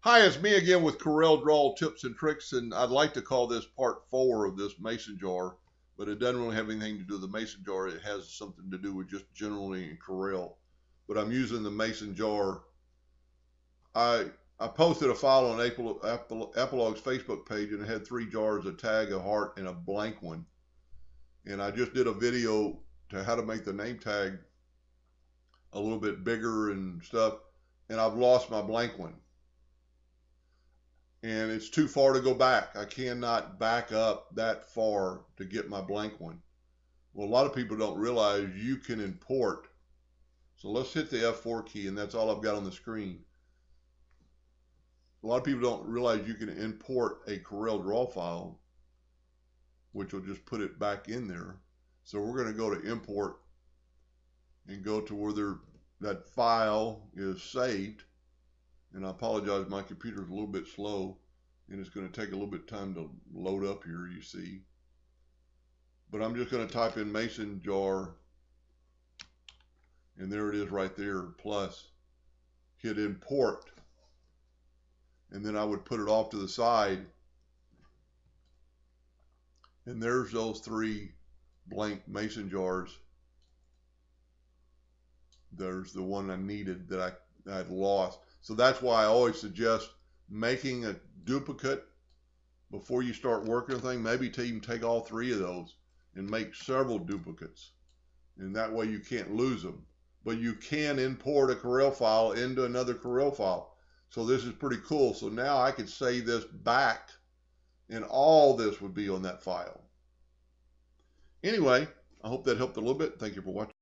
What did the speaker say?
Hi, it's me again with CorelDraw tips and tricks, and I'd like to call this part 4 of this mason jar, but it doesn't really have anything to do with the mason jar. It has something to do with just generally in Corel. But I'm using the mason jar. I posted a file on Apolog's Facebook page, and it had 3 jars, a tag, a heart, and a blank one. And I just did a video to how to make the name tag a little bit bigger and stuff, and I've lost my blank one. And it's too far to go back. I cannot back up that far to get my blank one. Well, a lot of people don't realize you can import. So let's hit the F4 key, and that's all I've got on the screen. A lot of people don't realize you can import a CorelDraw file, which will just put it back in there. So we're going to go to import and go to where that file is saved. And I apologize, my computer's a little bit slow, and it's going to take a little bit of time to load up here, you see. But I'm just going to type in mason jar, and there it is right there, plus. Hit import, and then I would put it off to the side, and there's those 3 blank mason jars. There's the one I needed that I'd lost. So that's why I always suggest making a duplicate before you start working a thing. Maybe to even take all 3 of those and make several duplicates, and that way you can't lose them. But you can import a Corel file into another Corel file. So this is pretty cool. So now I could save this back, and all this would be on that file. Anyway, I hope that helped a little bit. Thank you for watching.